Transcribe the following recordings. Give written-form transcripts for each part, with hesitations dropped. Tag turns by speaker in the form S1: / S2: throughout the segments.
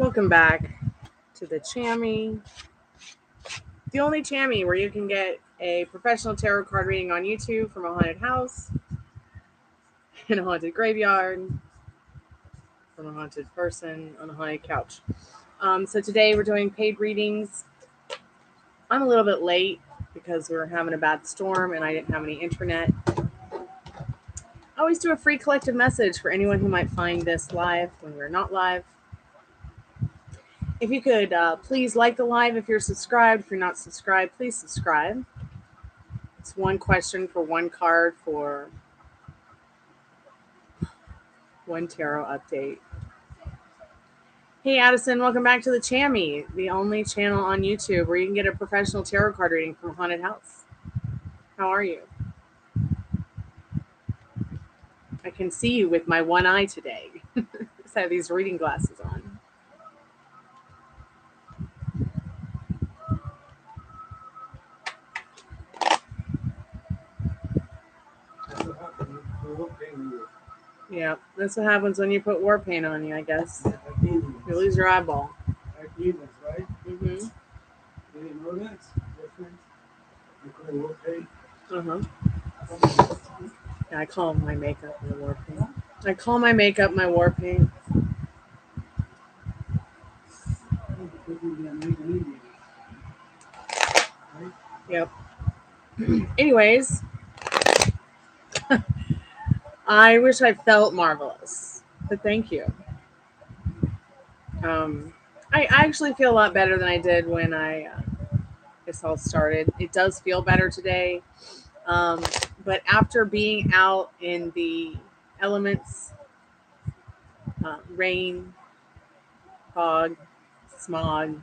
S1: Welcome back to the Chammy, the only Chammy where you can get a professional tarot card reading on YouTube from a haunted house, in a haunted graveyard, from a haunted person on a haunted couch. So today we're doing paid readings. I'm a little bit late because we were having a bad storm and I didn't have any internet. I always do a free collective message for anyone who might find this live when we're not live. If you could please like the live if you're subscribed. If you're not subscribed, please subscribe. It's one question for one card for one tarot update. Hey Addison, welcome back to the Chammy, the only channel on YouTube where you can get a professional tarot card reading from a haunted house. How are you? I can see you with my one eye today. I have these reading glasses on. Yeah, that's what happens when you put war paint on you, I guess. You lose your eyeball.
S2: Right?
S1: Mm-hmm.
S2: You didn't know that? Different. You call it war paint?
S1: Uh-huh. Yeah, I call my makeup my war paint. I call my makeup my war paint. Yep. Anyways, I wish I felt marvelous, but thank you. I actually feel a lot better than I did when this all started. It does feel better today, but after being out in the elements, rain, fog, smog,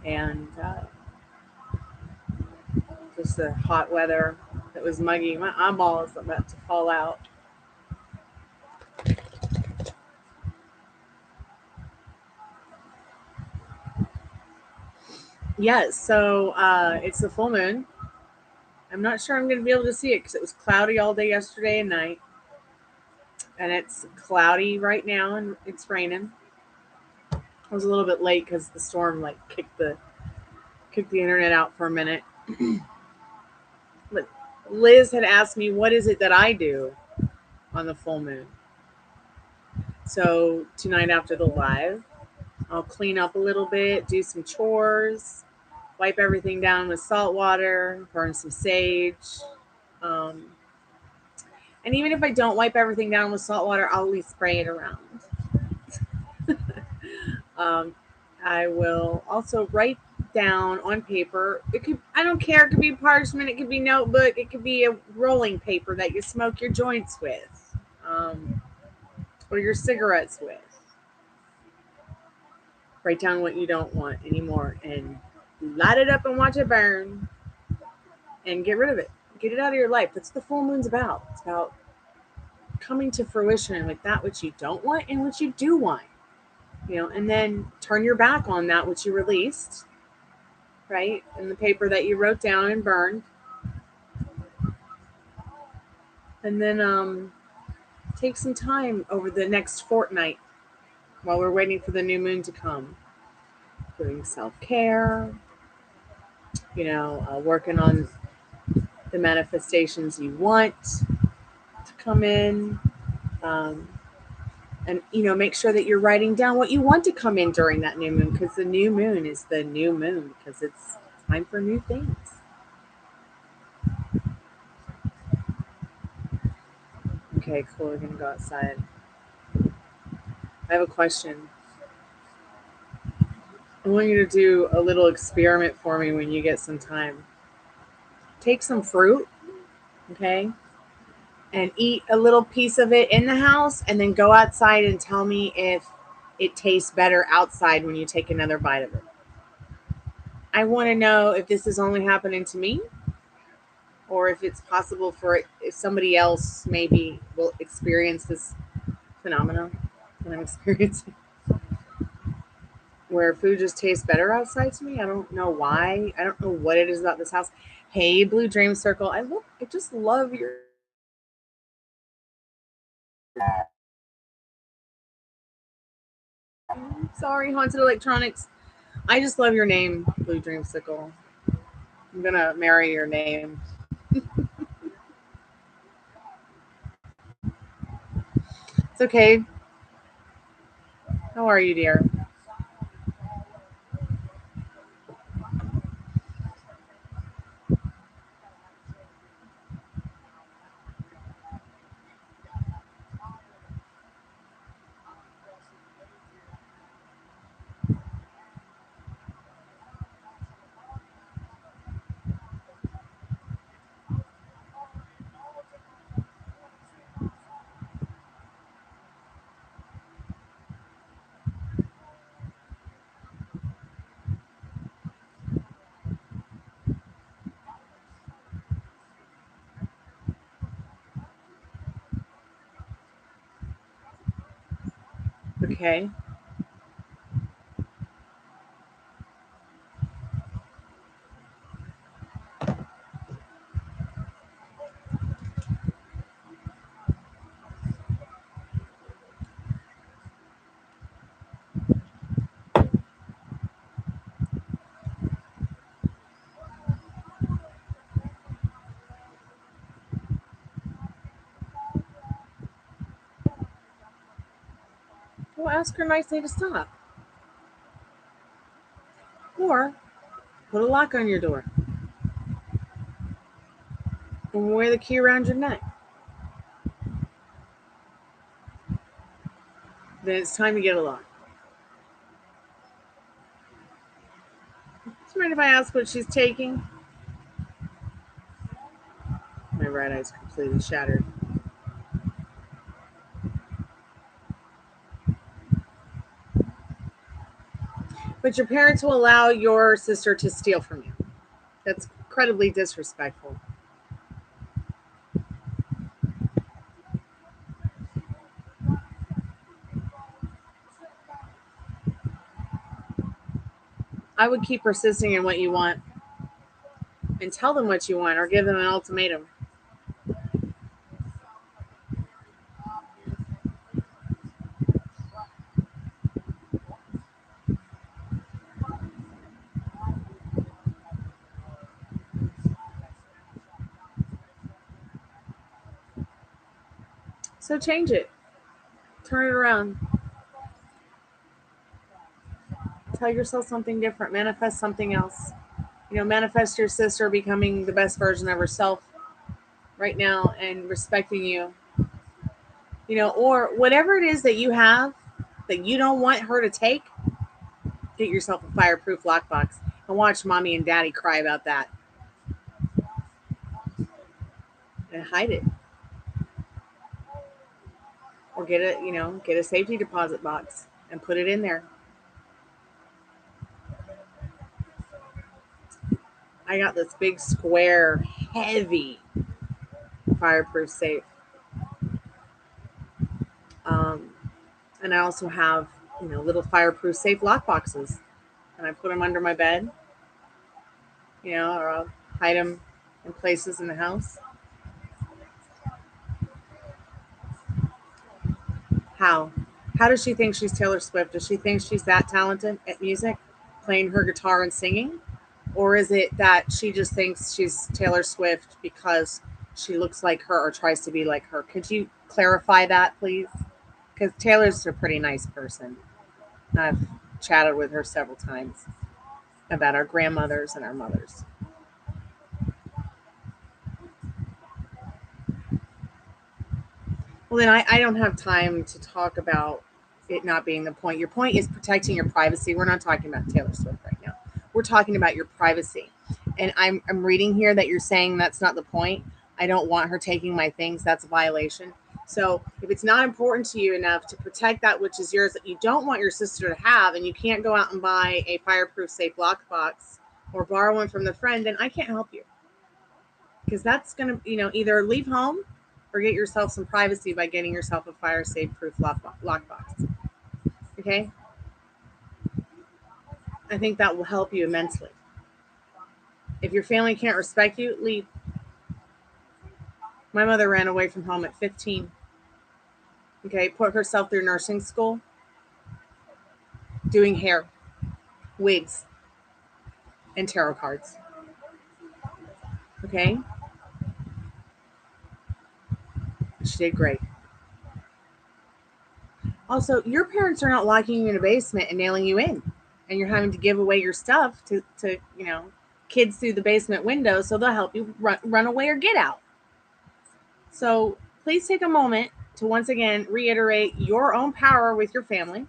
S1: and just the hot weather that was muggy, my eyeball is about to fall out. Yes, so it's the full moon. I'm not sure I'm going to be able to see it because it was cloudy all day yesterday and night. And it's cloudy right now and it's raining. I was a little bit late because the storm kicked the internet out for a minute. But Liz had asked me, what is it that I do on the full moon? So tonight after the live, I'll clean up a little bit, do some chores, wipe everything down with salt water, burn some sage. And even if I don't wipe everything down with salt water, I'll at least spray it around. I will also write down on paper. I don't care. It could be parchment. It could be notebook. It could be a rolling paper that you smoke your joints with, or your cigarettes with. Write down what you don't want anymore and light it up and watch it burn and get rid of it. Get it out of your life. That's what the full moon's about. It's about coming to fruition with that which you don't want and what you do want. And then turn your back on that which you released, right? And the paper that you wrote down and burned. And then take some time over the next fortnight while we're waiting for the new moon to come. Doing self-care, working on the manifestations you want to come in. And, make sure that you're writing down what you want to come in during that new moon, because the new moon is the new moon, because it's time for new things. Okay, cool. We're going to go outside. I have a question. I want you to do a little experiment for me when you get some time. Take some fruit, okay, and eat a little piece of it in the house, and then go outside and tell me if it tastes better outside when you take another bite of it. I want to know if this is only happening to me, or if it's possible for if somebody else maybe will experience this phenomenon that I'm experiencing, where food just tastes better outside to me. I don't know why. I don't know what it is about this house. Hey, Blue Dream Circle. I just love your. Sorry, Haunted Electronics. I just love your name, Blue Dreamsicle. I'm gonna marry your name. It's okay. How are you, dear? Okay. Well, ask her nicely to stop. Or put a lock on your door. And wear the key around your neck. Then it's time to get a lock. Do you mind if I ask what she's taking? My right eye's completely shattered. But your parents will allow your sister to steal from you. That's incredibly disrespectful. I would keep persisting in what you want and tell them what you want or give them an ultimatum. So change it. Turn it around. Tell yourself something different. Manifest something else. Manifest your sister becoming the best version of herself right now and respecting you. Or whatever it is that you have that you don't want her to take, get yourself a fireproof lockbox and watch mommy and daddy cry about that and hide it. Or get a safety deposit box and put it in there. I got this big square, heavy fireproof safe. Um, and I also have, little fireproof safe lock boxes. And I put them under my bed, or I'll hide them in places in the house. How? How does she think she's Taylor Swift? Does she think she's that talented at music, playing her guitar and singing? Or is it that she just thinks she's Taylor Swift because she looks like her or tries to be like her? Could you clarify that, please? Because Taylor's a pretty nice person. I've chatted with her several times about our grandmothers and our mothers. Well, then I don't have time to talk about it not being the point. Your point is protecting your privacy. We're not talking about Taylor Swift right now. We're talking about your privacy. And I'm reading here that you're saying that's not the point. I don't want her taking my things. That's a violation. So if it's not important to you enough to protect that which is yours that you don't want your sister to have, and you can't go out and buy a fireproof safe lockbox or borrow one from the friend, then I can't help you. Because that's going to, either leave home or get yourself some privacy by getting yourself a fire safe proof lockbox. Okay? I think that will help you immensely. If your family can't respect you, leave. My mother ran away from home at 15. Okay, put herself through nursing school. doing hair, wigs, and tarot cards. Okay? She did great. Also, your parents are not locking you in a basement and nailing you in. And you're having to give away your stuff to kids through the basement window so they'll help you run away or get out. So please take a moment to once again reiterate your own power with your family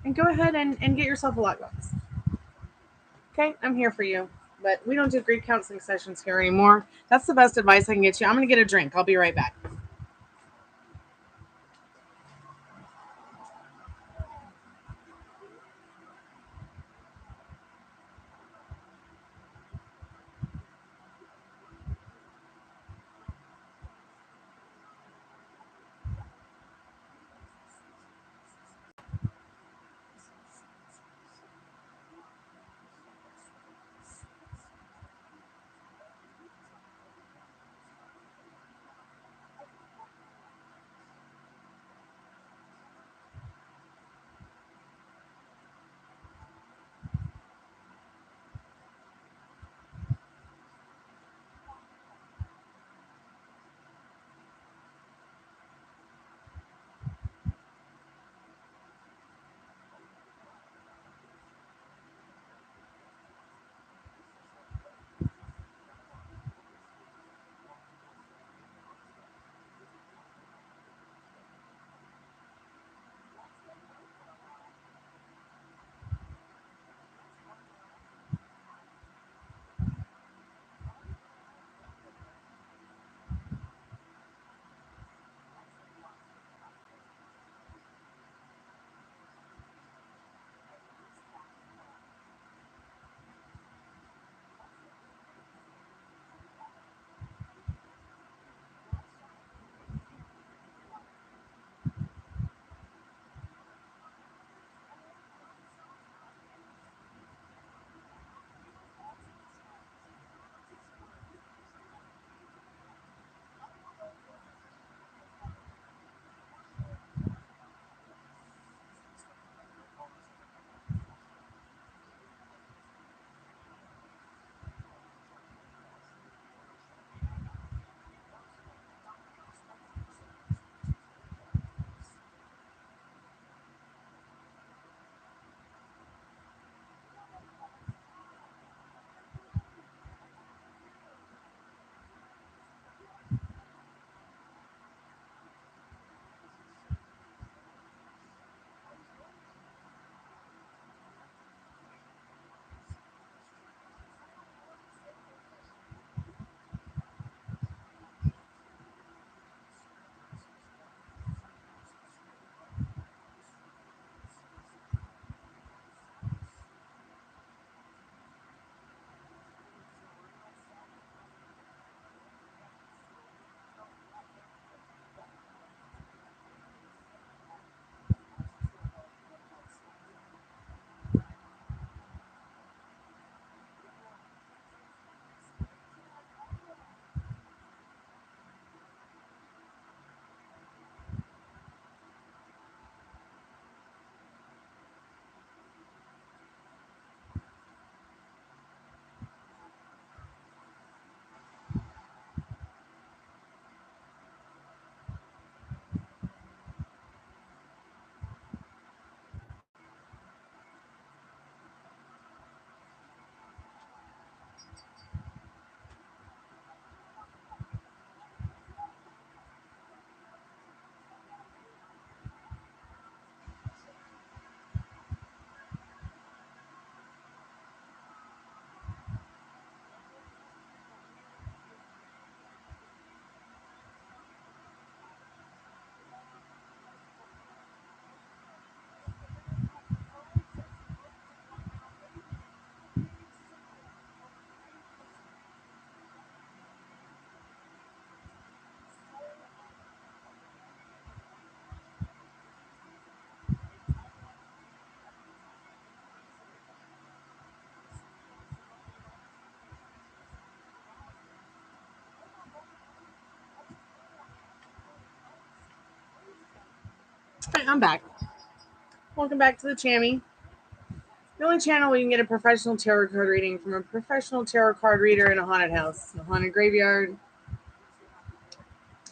S1: and go ahead and get yourself a lockbox. Okay, I'm here for you. But we don't do grief counseling sessions here anymore. That's the best advice I can get you. I'm going to get a drink. I'll be right back. All right, I'm back. Welcome back to the Chammy. The only channel where you can get a professional tarot card reading from a professional tarot card reader in a haunted house, in a haunted graveyard,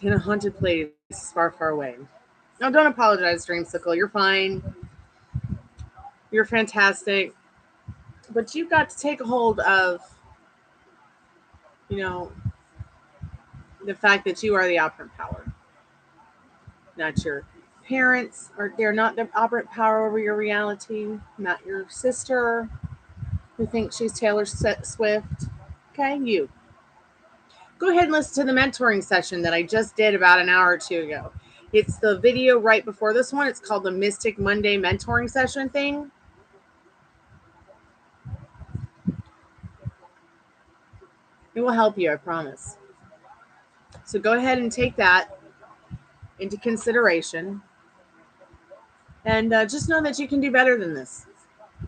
S1: in a haunted place far, far away. No, don't apologize, Dreamsicle. You're fine. You're fantastic. But you've got to take a hold of, the fact that you are the operant power. Not your parents, or they're not the operant power over your reality. Not your sister who thinks she's Taylor Swift. Okay, you. Go ahead and listen to the mentoring session that I just did about an hour or two ago. It's the video right before this one. It's called the Mystic Monday mentoring session thing. It will help you, I promise. So go ahead and take that into consideration. And just know that you can do better than this.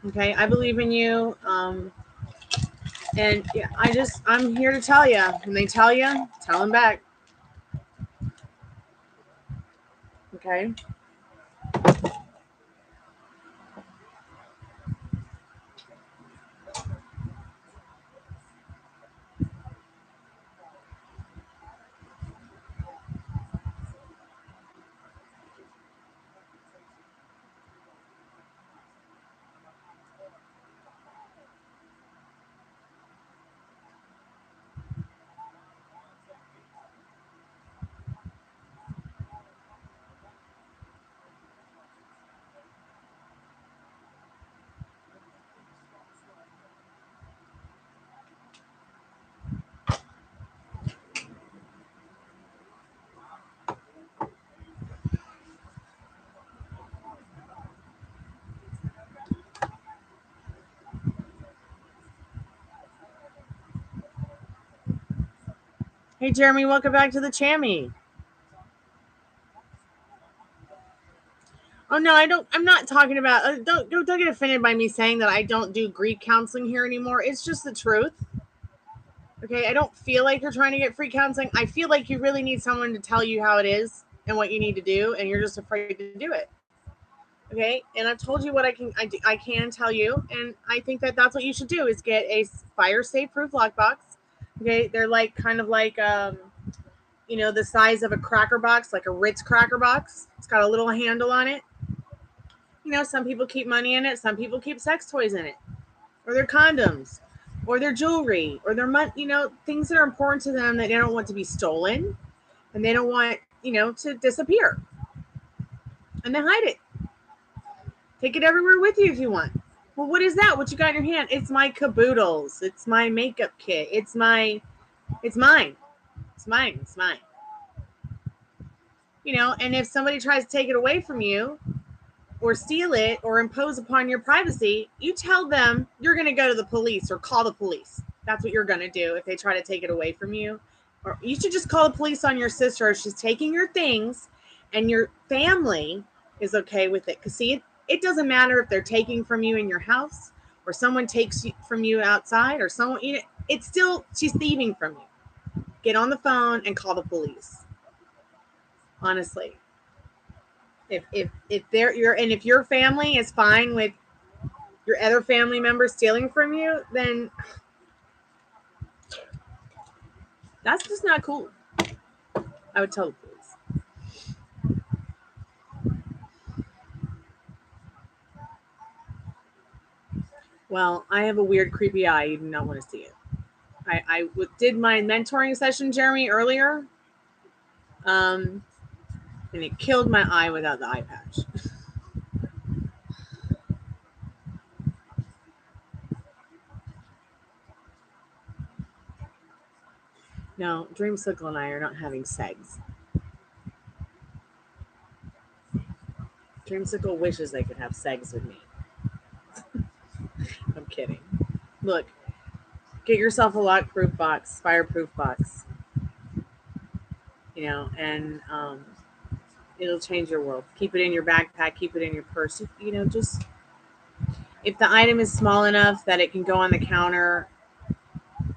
S1: Okay, I believe in you. And yeah, I'm here to tell you. When they tell you, tell them back. Okay. Hey, Jeremy, welcome back to the Chammy. Oh no, I don't. I'm not talking about. Don't get offended by me saying that I don't do grief counseling here anymore. It's just the truth. Okay, I don't feel like you're trying to get free counseling. I feel like you really need someone to tell you how it is and what you need to do, and you're just afraid to do it. Okay, and I've told you what I can tell you, and I think that that's what you should do is get a fire safe proof lockbox. Okay, they're like kind of like the size of a cracker box, like a Ritz cracker box. It's got a little handle on it. Some people keep money in it, some people keep sex toys in it, or their condoms, or their jewelry, or their money, things that are important to them that they don't want to be stolen, and they don't want, to disappear. And they hide it. Take it everywhere with you if you want. Well, what is that? What you got in your hand? It's my caboodles. It's my makeup kit. It's mine. It's mine. It's mine. And if somebody tries to take it away from you, or steal it, or impose upon your privacy, you tell them you're going to go to the police or call the police. That's what you're going to do if they try to take it away from you. Or you should just call the police on your sister if she's taking your things and your family is okay with it. Because see, it doesn't matter if they're taking from you in your house or someone takes from you outside or someone, it's still, she's thieving from you. Get on the phone and call the police. Honestly. If your family is fine with your other family members stealing from you, then that's just not cool. I would tell the police. Well, I have a weird, creepy eye. You do not want to see it. I did my mentoring session, Jeremy, earlier, and it killed my eye without the eye patch. No, Dreamsicle and I are not having sex. Dreamsicle wishes they could have sex with me. I'm kidding. Look, get yourself a lock-proof box, fireproof box. And it'll change your world. Keep it in your backpack. Keep it in your purse. Just if the item is small enough that it can go on the counter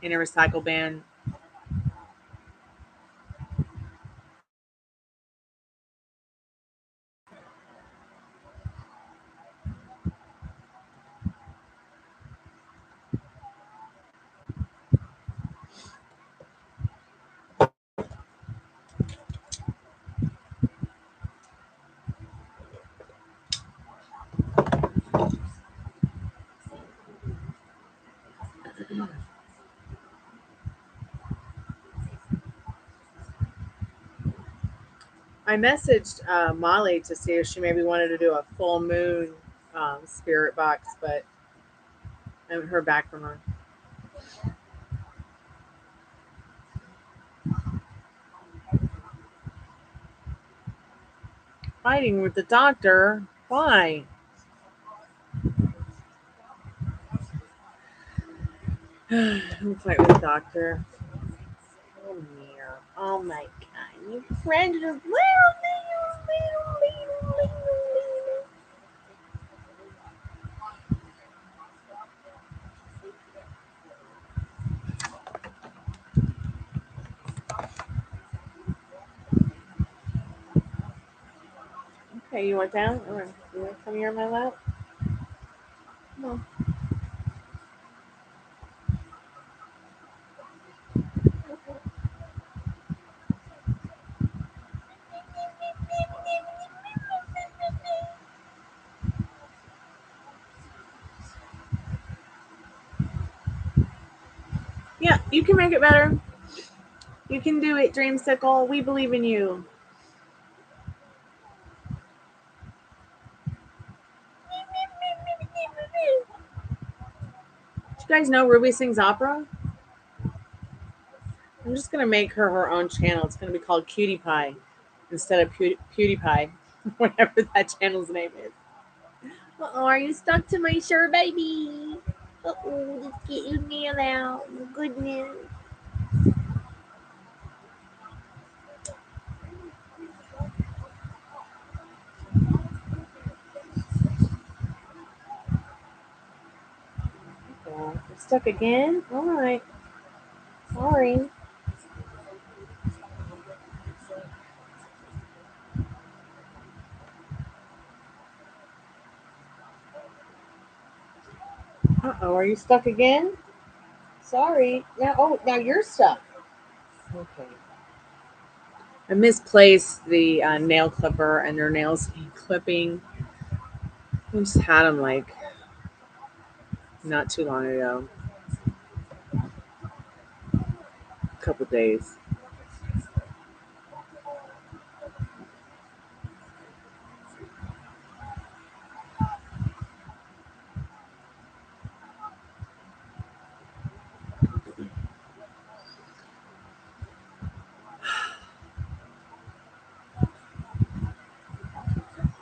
S1: in a recycle bin. I messaged Molly to see if she maybe wanted to do a full moon spirit box, but I haven't heard back from her. Fighting with the doctor? Why? Don't fight with the doctor. Oh, Mia. Oh my god. You friend is little. Okay, you want down? Or you want to come here on my lap? Come on. Yeah, you can make it better. You can do it, Dreamsicle. We believe in you. Did you guys know Ruby sings opera? I'm just gonna make her own channel. It's gonna be called Cutie Pie instead of PewDiePie, whatever that channel's name is. Uh-oh, are you stuck to my shirt, baby? Uh-oh, let's get your nail out. Oh, goodness. Oh, you're stuck again? All right. Sorry. Uh-oh, are you stuck again? Sorry. Now you're stuck. Okay. I misplaced the nail clipper and their nails need clipping. I just had them like not too long ago. A couple days.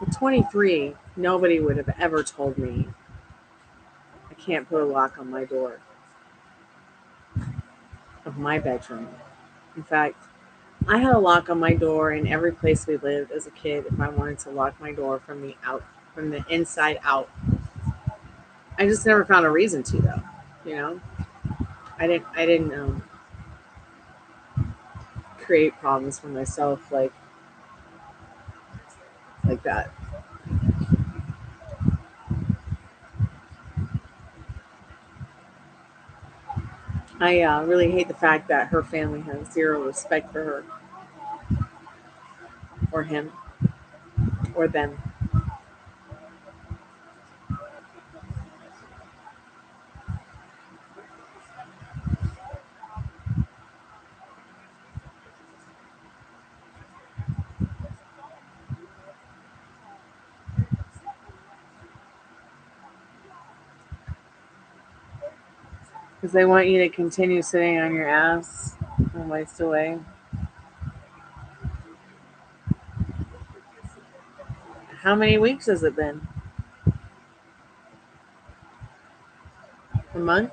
S1: At 23, nobody would have ever told me I can't put a lock on my door of my bedroom. In fact, I had a lock on my door in every place we lived as a kid if I wanted to lock my door from the inside out. I just never found a reason to though. You know, I didn't create problems for myself like that. I really hate the fact that her family has zero respect for her or him or them. Because they want you to continue sitting on your ass and waste away. How many weeks has it been? A month?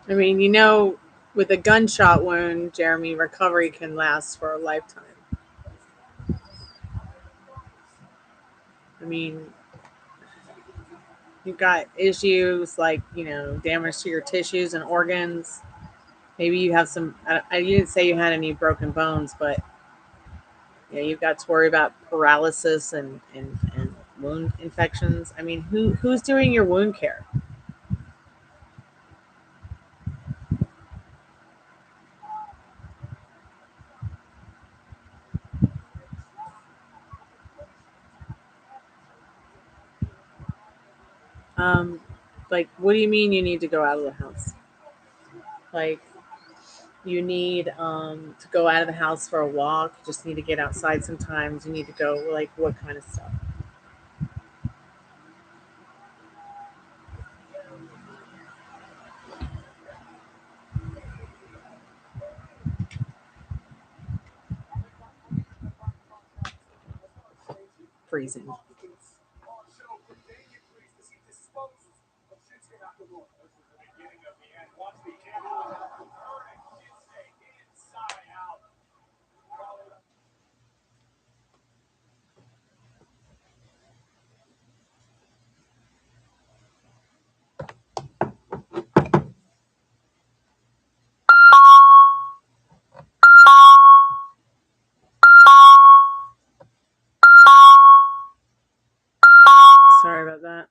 S1: I mean, with a gunshot wound, Jeremy, recovery can last for a lifetime. I mean, you've got issues like, damage to your tissues and organs. Maybe you have some. You didn't say you had any broken bones, but you've got to worry about paralysis and wound infections. I mean, who's doing your wound care? Um, like, what do you mean you need to go out of the house? Like, you need to go out of the house for a walk. You just need to get outside sometimes. You need to go, like, what kind of stuff? Freezing. Sorry about that.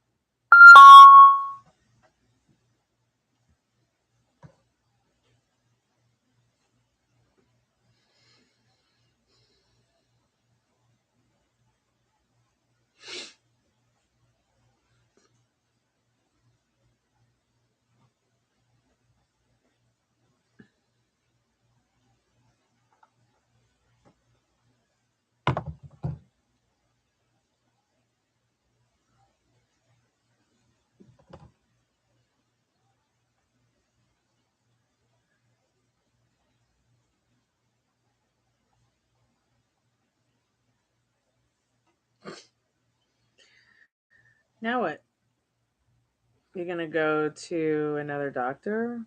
S1: Now what? You're gonna go to another doctor?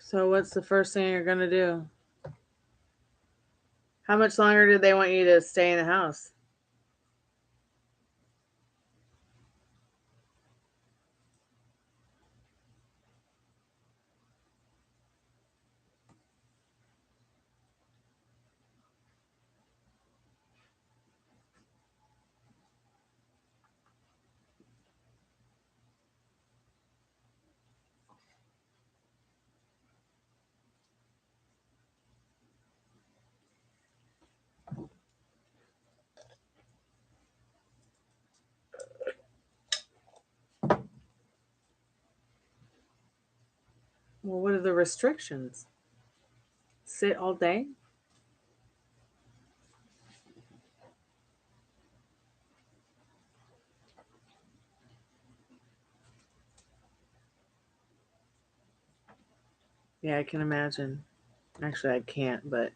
S1: So what's the first thing you're gonna do? How much longer did they want you to stay in the house? Well, what are the restrictions? Sit all day? Yeah, I can imagine. Actually, I can't, but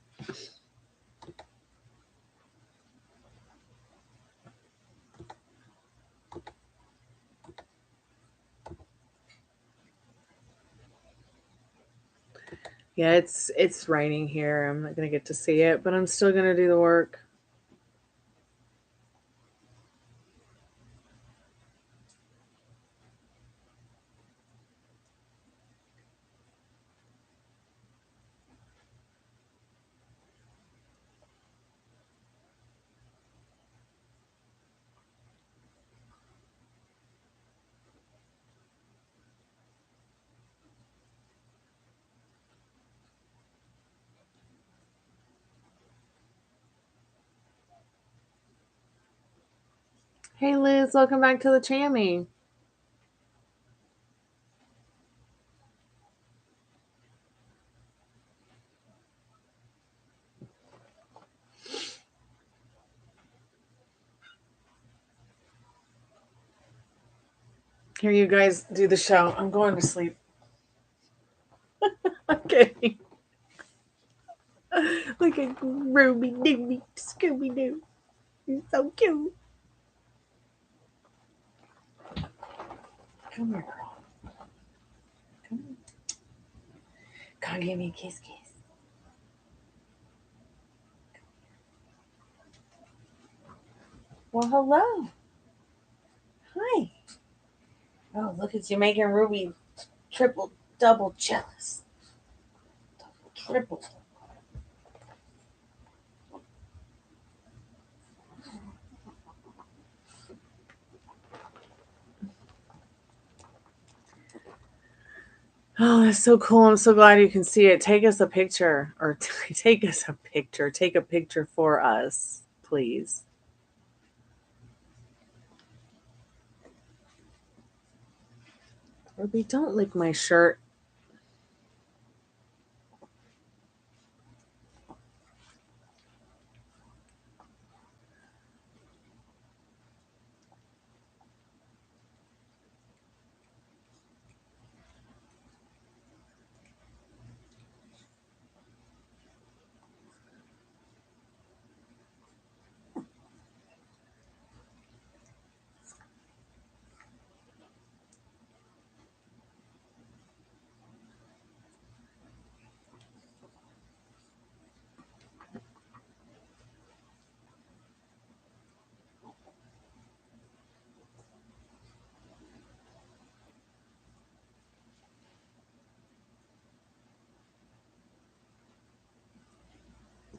S1: yeah, it's raining here. I'm not gonna get to see it, but I'm still gonna do the work. Hey Liz, welcome back to the Chammy. Here, you guys do the show. I'm going to sleep. Okay. Look at Ruby Dooby Scooby Doo. He's so cute. Come here, girl. Come on. Come give me a kiss, kiss. Well, hello. Hi. Oh, look at you making Ruby triple, double jealous. Triple. Oh, that's so cool. I'm so glad you can see it. Take us a picture, or take us a picture. Take a picture for us, please. Ruby, don't lick my shirt.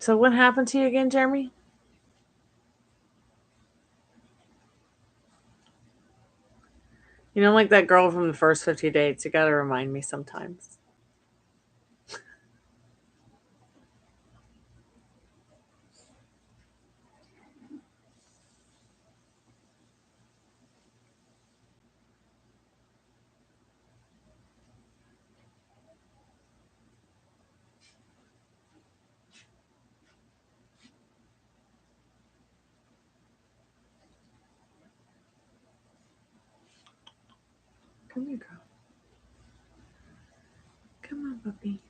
S1: So what happened to you again, Jeremy? You know, like that girl from the first 50 dates. You got to remind me sometimes. Come here, girl. Come on, puppy.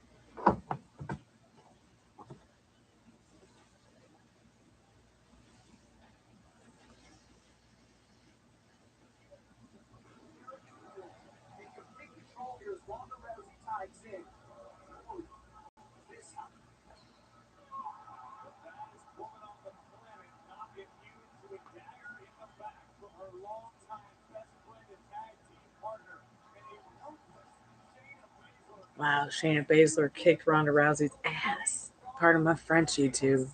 S1: Wow, Shayna Baszler kicked Ronda Rousey's ass. Pardon my French, YouTube.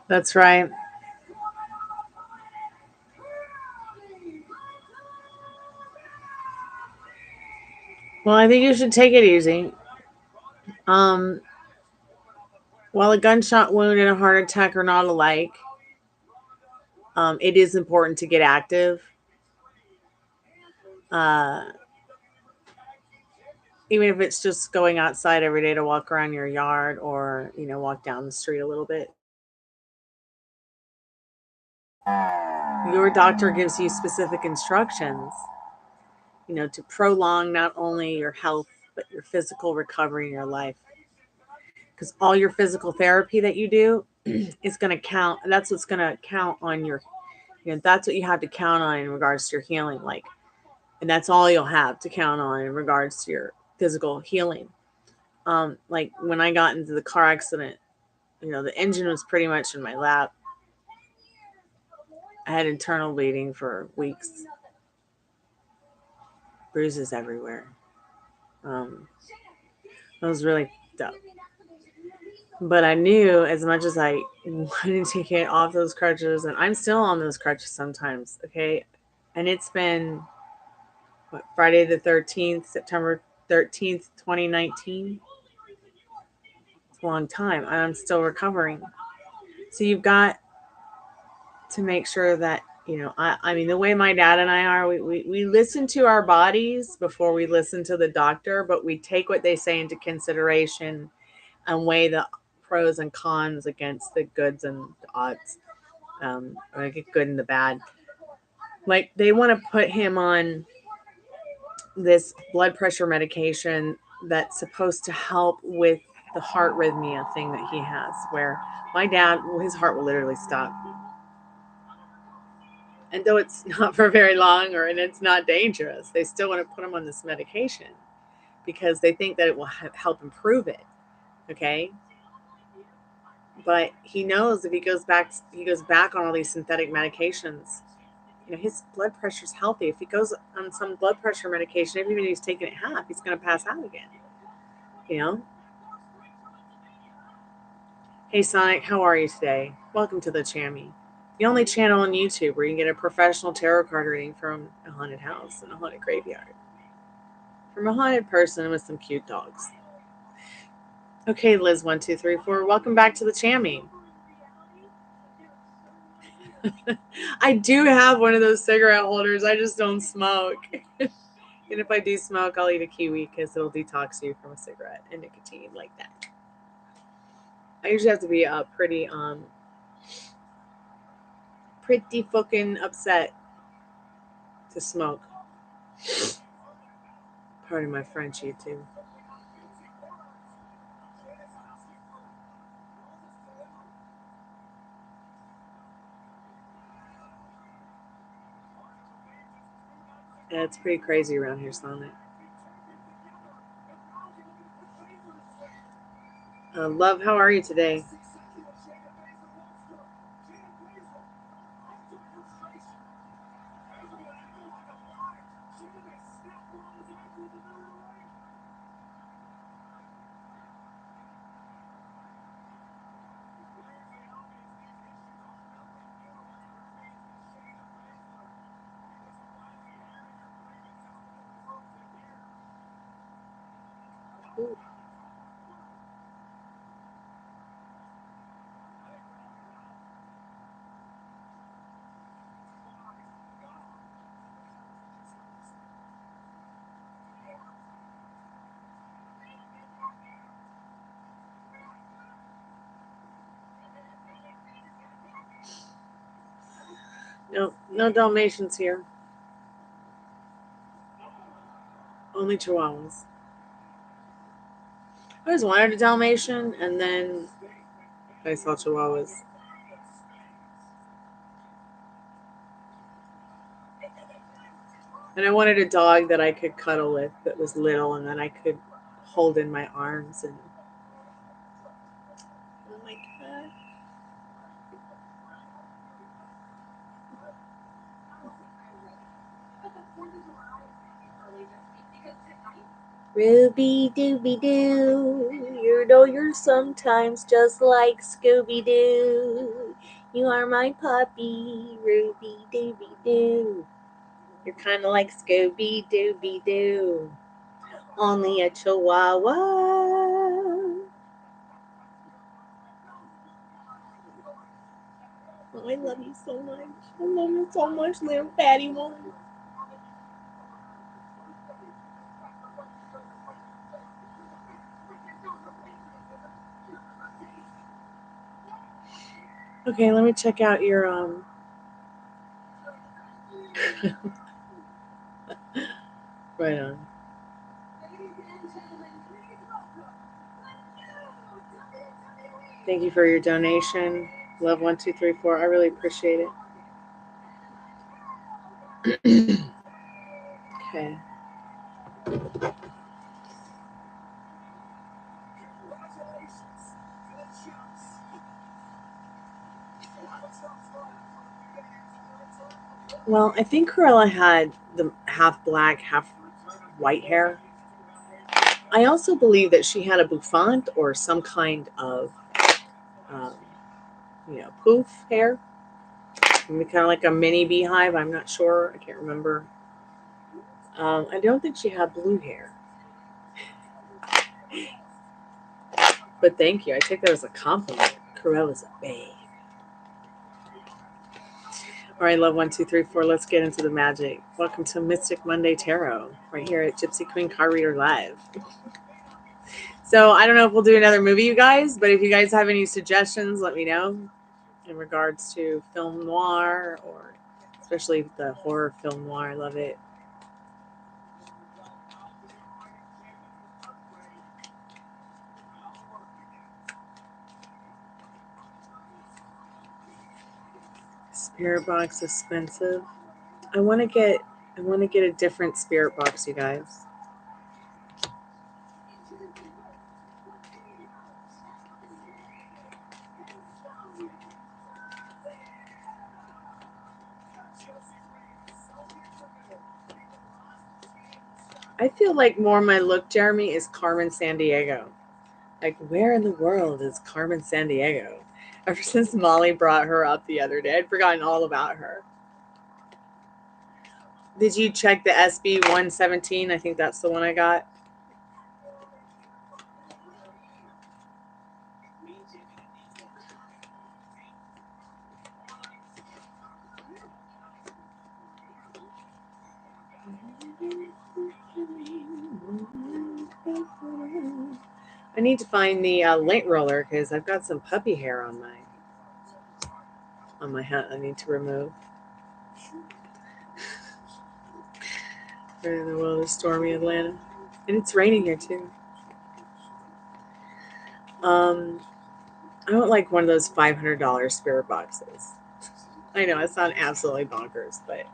S1: That's right. Well, I think you should take it easy. Um, while a gunshot wound and a heart attack are not alike, it is important to get active. Even if it's just going outside every day to walk around your yard or, walk down the street a little bit. Your doctor gives you specific instructions, to prolong not only your health, but your physical recovery in your life. Because all your physical therapy that you do is going to count. That's what's going to count on your, that's what you have to count on in regards to your healing. And that's all you'll have to count on in regards to your physical healing. Like when I got into the car accident, the engine was pretty much in my lap. I had internal bleeding for weeks, bruises everywhere. It was really tough. But I knew as much as I wanted to get off those crutches, and I'm still on those crutches sometimes, okay? And it's been, what, Friday the 13th, September 13th, 2019? It's a long time. I'm still recovering. So you've got to make sure that, I mean, the way my dad and I are, we listen to our bodies before we listen to the doctor, but we take what they say into consideration and weigh the pros and cons against the goods and the odds, or the good and the bad. Like, they want to put him on this blood pressure medication that's supposed to help with the heart rhythmia thing that he has, where my dad, his heart will literally stop. And though it's not for very long and it's not dangerous, they still want to put him on this medication because they think that it will help improve it. Okay. But he knows if he goes back on all these synthetic medications, his blood pressure's healthy. If he goes on some blood pressure medication, even if he's taking it half, he's going to pass out again. Hey, Sonic, how are you today? Welcome to the Chammy, the only channel on YouTube where you can get a professional tarot card reading from a haunted house and a haunted graveyard. From a haunted person with some cute dogs. Okay, Liz1234, welcome back to the Chammy. I do have one of those cigarette holders. I just don't smoke. And if I do smoke, I'll eat a kiwi because it'll detox you from a cigarette and nicotine like that. I usually have to be pretty fucking upset to smoke. Pardon my French, YouTube. Yeah, it's pretty crazy around here, Soulmate. Love, how are you today? Ooh. No Dalmatians here. Only Chihuahuas. I always wanted a Dalmatian, and then I saw Chihuahuas. And I wanted a dog that I could cuddle with that was little and that I could hold in my arms. And oh my God. Ruby Dooby Doo, you're sometimes just like Scooby Doo. You are my puppy, Ruby Dooby Doo. You're kind of like Scooby Dooby Doo, only a Chihuahua. Oh, I love you so much. I love you so much, little fatty one. Okay, let me check out your right on. Thank you for your donation. Love1234. I really appreciate it. Okay. Well, I think Corella had the half black, half white hair. I also believe that she had a bouffant or some kind of poof hair. Maybe kind of like a mini beehive. I'm not sure. I can't remember. I don't think she had blue hair. But thank you. I take that as a compliment. Corella's a babe. All right, love 1, 2, 3, 4. Let's get into the magic. Welcome to Mystic Monday Tarot, right here at Gypsy Queen Card Reader Live. So I don't know if we'll do another movie, you guys, but if you guys have any suggestions, let me know in regards to film noir, or especially the horror film noir. I love it. Spirit box expensive. I want to get a different spirit box, you guys. I feel like more my look, Jeremy, is Carmen Sandiego. Like, where in the world is Carmen Sandiego? Ever since Molly brought her up the other day, I'd forgotten all about her. Did you check the SB 117? I think that's the one I got. I need to find the lint roller because I've got some puppy hair on my hat I need to remove. Where in the world is stormy Atlanta? And it's raining here too. I want like one of those $500 spirit boxes. I know, it sounds absolutely bonkers, but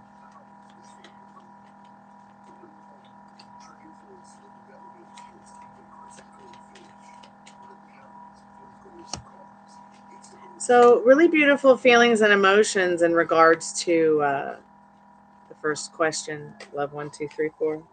S1: so really beautiful feelings and emotions in regards to the first question. Love 1, 2, 3, 4.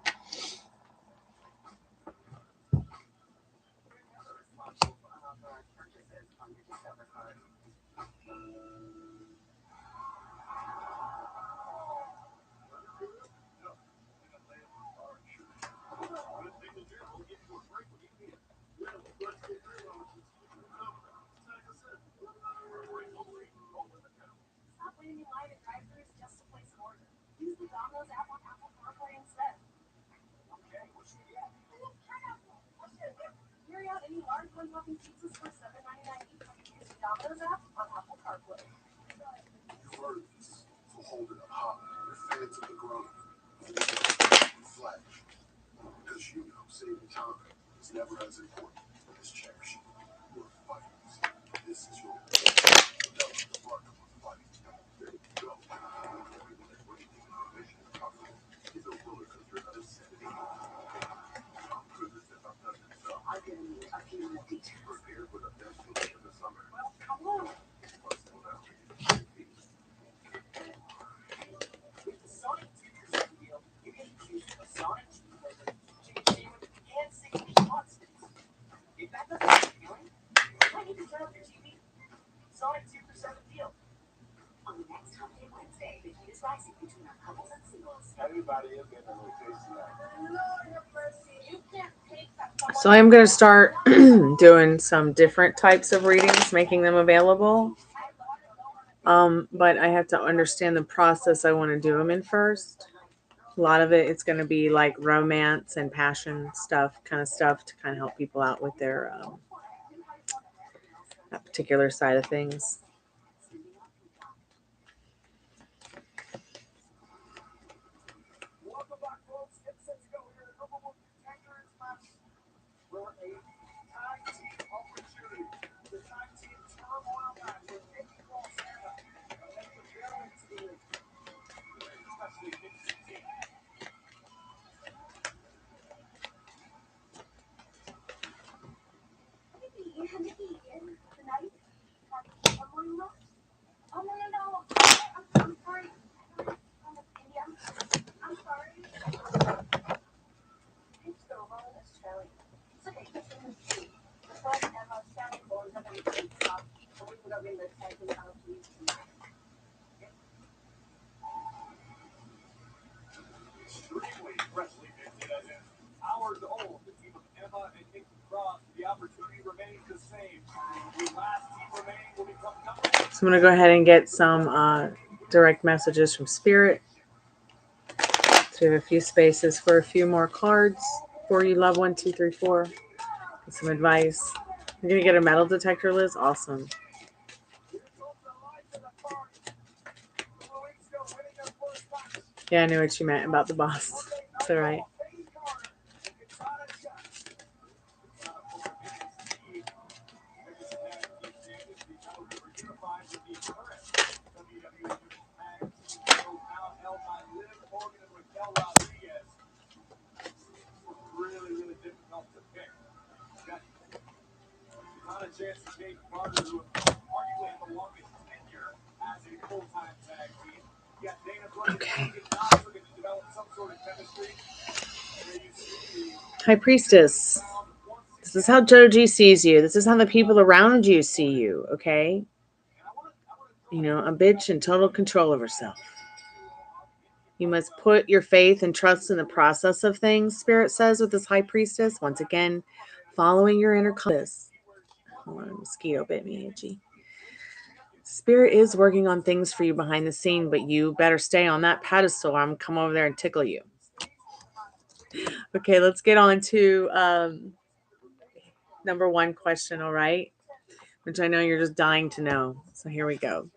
S1: So I'm going to start doing some different types of readings, making them available. But I have to understand the process I want to do them in first. A lot of it's going to be like romance and passion stuff, kind of stuff to kind of help people out with their that particular side of things.
S2: Extremely freshly minted, as in hours old. The team of Emma and Nikki Cross, the opportunity remains the same. The last team remaining will become number one.
S1: So I'm going to go ahead and get some direct messages from Spirit. So we have a few spaces for a few more cards for you, love 1, 2, 3, 4. Get some advice. You're going to get a metal detector, Liz? Awesome. Yeah, I knew what you meant about the boss. It's all right.
S2: Really difficult to pick. Not a chance to take Carter, who arguably had the longest tenure as a full-time tag team. Yet Dana's running not looking to develop some sort of chemistry.
S1: High Priestess. This is how Joji sees you. This is how the people around you see you, okay? You know, a bitch in total control of herself. You must put your faith and trust in the process of things, Spirit says with this High Priestess. Once again, following your inner compass. Hold on, a mosquito bit me, itchy. Spirit is working on things for you behind the scene, but you better stay on that pedestal or I'm going to come over there and tickle you. Okay, let's get on to number 1 question, all right? Which I know you're just dying to know. So here we go.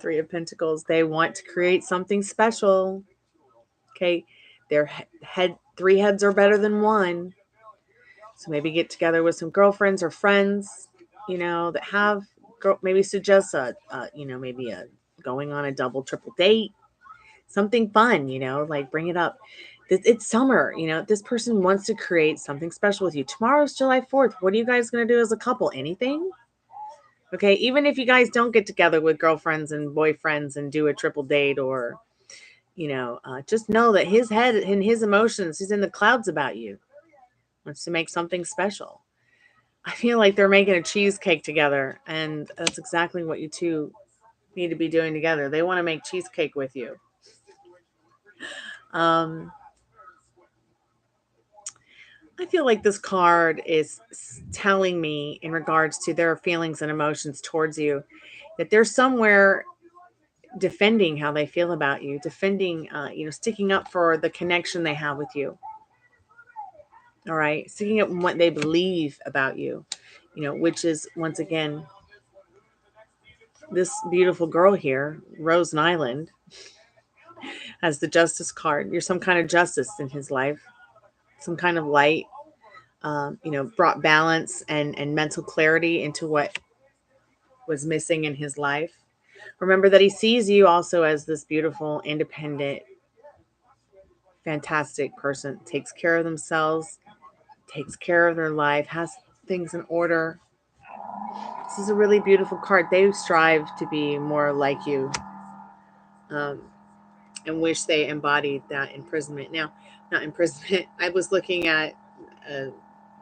S1: 3 of Pentacles. They want to create something special. Okay, their 3 heads are better than 1. So maybe get together with some girlfriends or friends, you know, that have maybe suggest maybe going on a double, triple date, something fun, you know, like bring it up. It's summer, you know, this person wants to create something special with you. Tomorrow's July 4th. What are you guys going to do as a couple? Anything? Okay, even if you guys don't get together with girlfriends and boyfriends and do a triple date or, you know, just know that his head and his emotions, he's in the clouds about you. Wants to make something special. I feel like they're making a cheesecake together, and that's exactly what you two need to be doing together. They want to make cheesecake with you. I feel like this card is telling me in regards to their feelings and emotions towards you that they're somewhere defending how they feel about you, defending, sticking up for the connection they have with you. All right. Sticking up what they believe about you, you know, which is once again, this beautiful girl here, Rose Nyland, has the Justice card. You're some kind of justice in his life, some kind of light, brought balance and mental clarity into what was missing in his life. Remember that he sees you also as this beautiful, independent, fantastic person, takes care of themselves, takes care of their life, has things in order. This is a really beautiful card. They strive to be more like you, and wish they embodied that imprisonment. Now, not imprisonment. I was looking at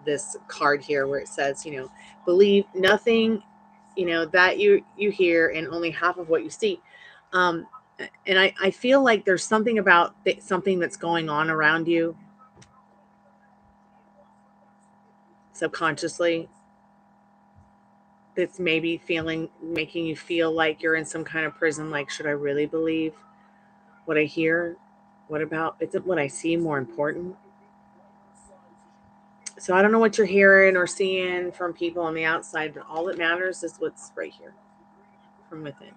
S1: this card here where it says, you know, believe nothing, you know, that you hear and only half of what you see. And I feel like there's something about something that's going on around you subconsciously that's maybe making you feel like you're in some kind of prison. Like, should I really believe what I hear? What about, isn't what I see more important? So I don't know what you're hearing or seeing from people on the outside, but all that matters is what's right here from within.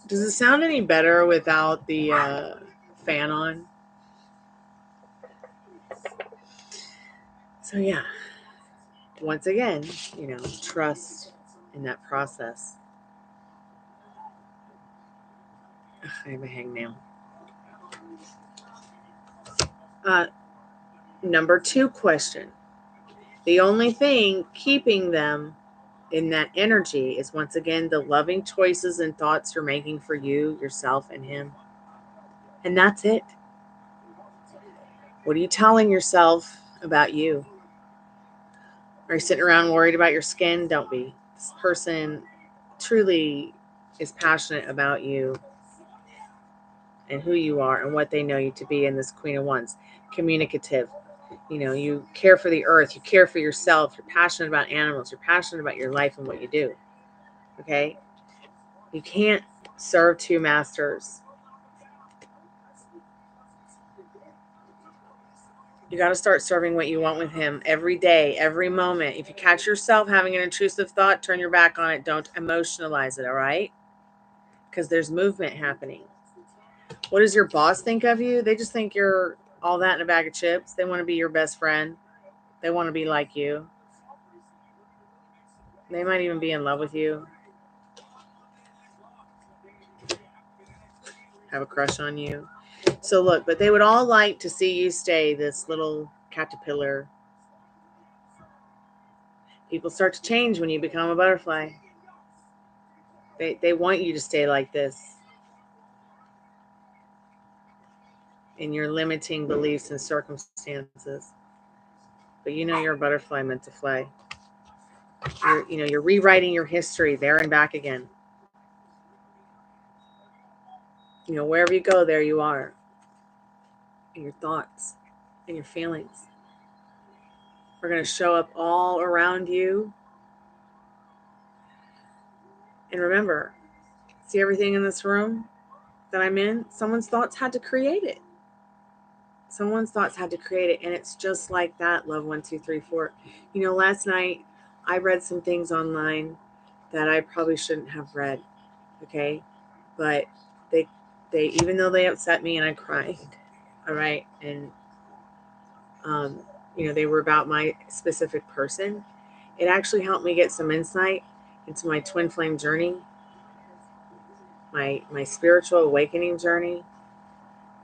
S1: Does it sound any better without the fan on? So yeah, once again, you know, trust in that process. Ugh, I have a hangnail. Number 2 question. The only thing keeping them in that energy is once again the loving choices and thoughts you're making for you, yourself, and him. And that's it. What are you telling yourself about you. Are you sitting around worried about your skin? Don't be. This person truly is passionate about you and who you are and what they know you to be in this Queen of Wands. Communicative. You know, you care for the earth. You care for yourself. You're passionate about animals. You're passionate about your life and what you do. Okay? You can't serve two masters. You got to start serving what you want with him every day, every moment. If you catch yourself having an intrusive thought, turn your back on it. Don't emotionalize it, all right? Because there's movement happening. What does your boss think of you? They just think you're all that in a bag of chips. They want to be your best friend. They want to be like you. They might even be in love with you. Have a crush on you. So look, but they would all like to see you stay this little caterpillar. People start to change when you become a butterfly. They want you to stay like this in your limiting beliefs and circumstances. But you know you're a butterfly meant to fly. You're rewriting your history there and back again. You know, wherever you go, there you are. And your thoughts and your feelings are going to show up all around you. And remember, see everything in this room that I'm in? Someone's thoughts had to create it. Someone's thoughts had to create it. And it's just like that, love 1, 2, 3, 4. You know, last night I read some things online that I probably shouldn't have read. Okay. But they even though they upset me and I cried. All right. And, you know, they were about my specific person. It actually helped me get some insight into my twin flame journey, my spiritual awakening journey,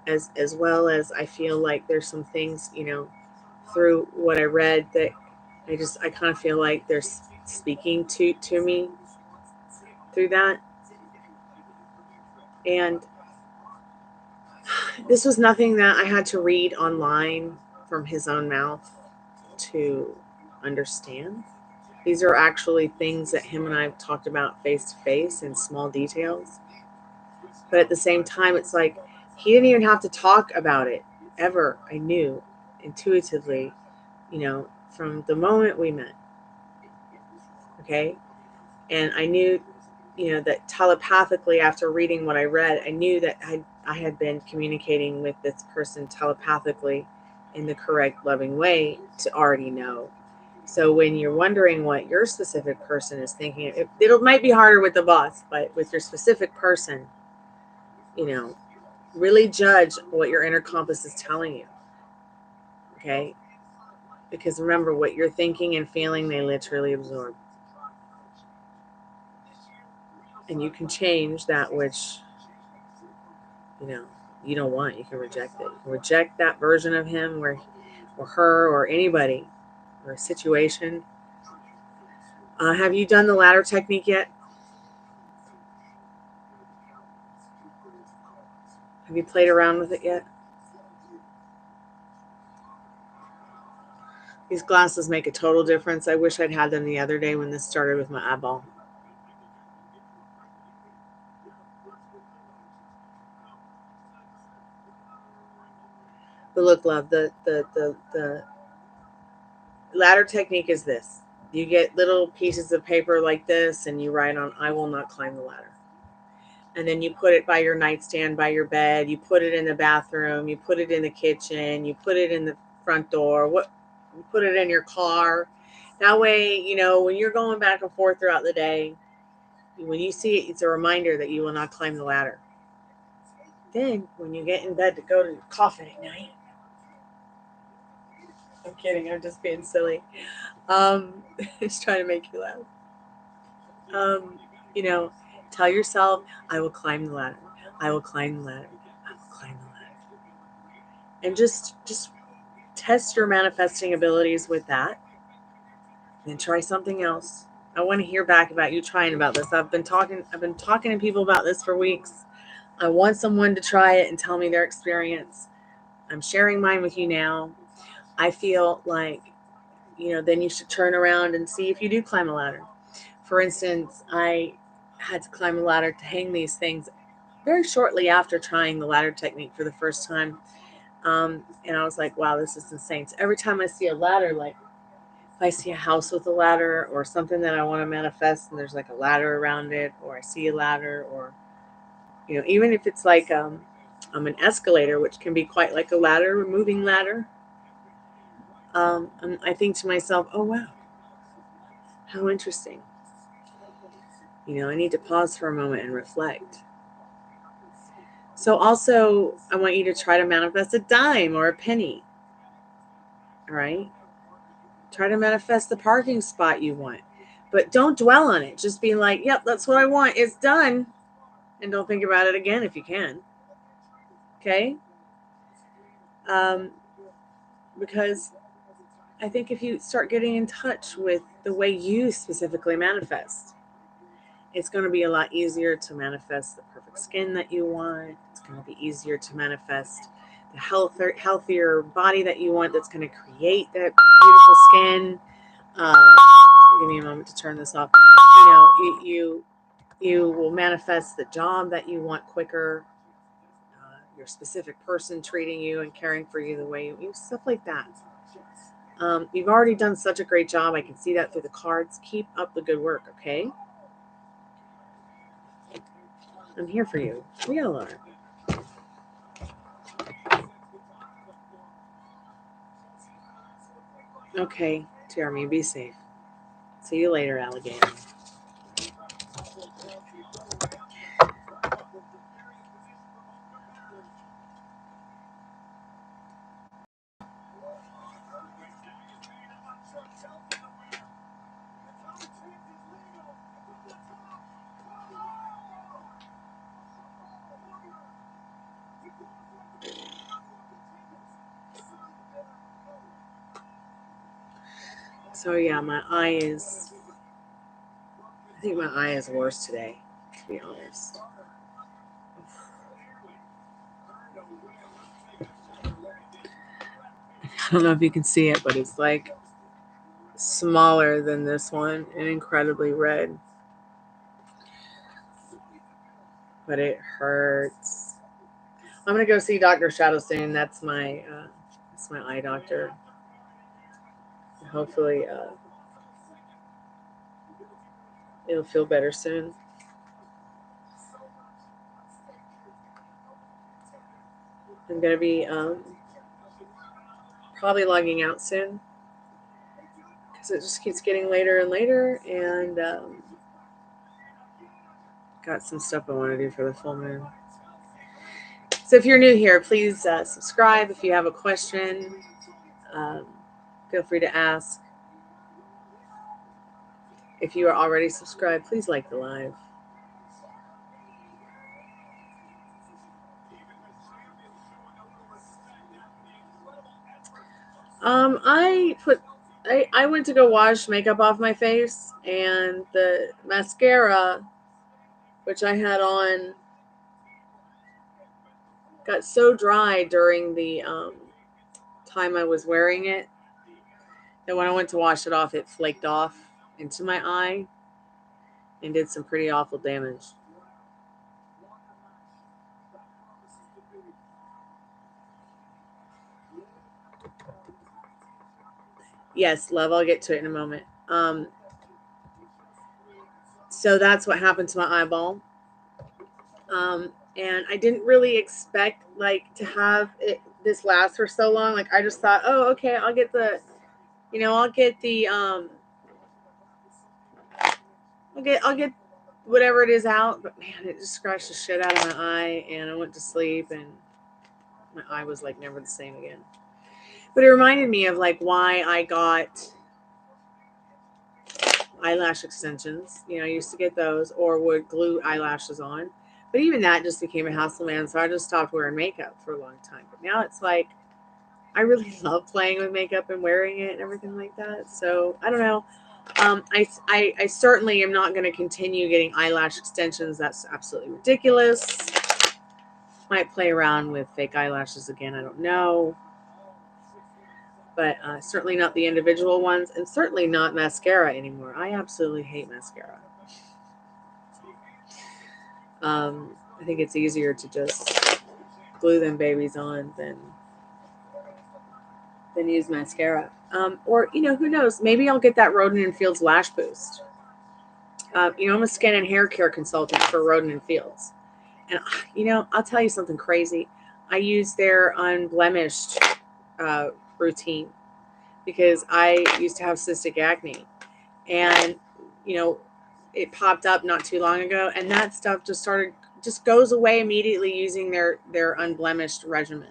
S1: as well as I feel like there's some things, you know, through what I read that I kind of feel like they're speaking to me through that. And this was nothing that I had to read online from his own mouth to understand. These are actually things that him and I have talked about face to face in small details. But at the same time, it's like he didn't even have to talk about it ever. I knew intuitively, you know, from the moment we met. Okay. And I knew, you know, that telepathically after reading what I read, I knew that I had been communicating with this person telepathically in the correct loving way to already know. So when you're wondering what your specific person is thinking, it might be harder with the boss, but with your specific person, you know, really judge what your inner compass is telling you. Okay? Because remember, what you're thinking and feeling, they literally absorb. And you can change that which, you know, you don't want. You can reject it. You can reject that version of him or her or anybody or a situation. Have you done the ladder technique yet? Have you played around with it yet? These glasses make a total difference. I wish I'd had them the other day when this started with my eyeball. But look, love, the ladder technique is this. You get little pieces of paper like this and you write on, I will not climb the ladder. And then you put it by your nightstand, by your bed. You put it in the bathroom. You put it in the kitchen. You put it in the front door. You put it in your car. That way, you know, when you're going back and forth throughout the day, when you see it, it's a reminder that you will not climb the ladder. Then, when you get in bed to go to your coffin at night, I'm kidding. I'm just being silly. Just trying to make you laugh. You know, tell yourself, I will climb the ladder. I will climb the ladder. I will climb the ladder. And just test your manifesting abilities with that. Then try something else. I want to hear back about you trying about this. I've been talking to people about this for weeks. I want someone to try it and tell me their experience. I'm sharing mine with you now. I feel like, then you should turn around and see if you do climb a ladder. For instance, I had to climb a ladder to hang these things very shortly after trying the ladder technique for the first time. And I was like, wow, this is insane. So every time I see a ladder, like if I see a house with a ladder or something that I want to manifest and there's like a ladder around it, or I see a ladder, or, even if it's like an escalator, which can be quite like a ladder, a moving ladder, and I think to myself, oh, wow, how interesting. I need to pause for a moment and reflect. So also, I want you to try to manifest a dime or a penny. All right? Try to manifest the parking spot you want. But don't dwell on it. Just be like, yep, that's what I want. It's done. And don't think about it again if you can. Okay? Because I think if you start getting in touch with the way you specifically manifest, it's going to be a lot easier to manifest the perfect skin that you want. It's going to be easier to manifest the healthier body that you want, that's going to create that beautiful skin. Give me a moment to turn this off. You will manifest the job that you want quicker. Your specific person treating you and caring for you the way you stuff like that. You've already done such a great job. I can see that through the cards. Keep up the good work, okay? I'm here for you. We all are. Okay, Jeremy, be safe. See you later, alligator. So yeah, I think my eye is worse today, to be honest. I don't know if you can see it, but it's like smaller than this one and incredibly red. But it hurts. I'm gonna go see Dr. Shadow soon. That's my eye doctor. Hopefully, it'll feel better soon. I'm gonna be probably logging out soon because it just keeps getting later and later, and got some stuff I want to do for the full moon. So if you're new here, please subscribe. If you have a question, feel free to ask. If you are already subscribed, please like the live. I went to go wash makeup off my face, and the mascara, which I had on, got so dry during the time I was wearing it that when I went to wash it off, it flaked off into my eye and did some pretty awful damage. Yes, love, I'll get to it in a moment. So that's what happened to my eyeball. And I didn't really expect to have this last for so long. I just thought, oh, okay, I'll get the I'll get whatever it is out. But man, it just scratched the shit out of my eye, and I went to sleep, and my eye was never the same again. But it reminded me of why I got eyelash extensions. I used to get those, or would glue eyelashes on. But even that just became a hassle, man. So I just stopped wearing makeup for a long time. But now it's I really love playing with makeup and wearing it and everything like that. So I don't know. I certainly am not going to continue getting eyelash extensions. That's absolutely ridiculous. Might play around with fake eyelashes again. I don't know. but certainly not the individual ones, and certainly not mascara anymore. I absolutely hate mascara. I think it's easier to just glue them babies on than use mascara. Or, who knows? Maybe I'll get that Roden and Fields Lash Boost. I'm a skin and hair care consultant for Roden and Fields. And, I'll tell you something crazy. I use their unblemished routine because I used to have cystic acne. And, it popped up not too long ago. And that stuff just goes away immediately using their unblemished regimen.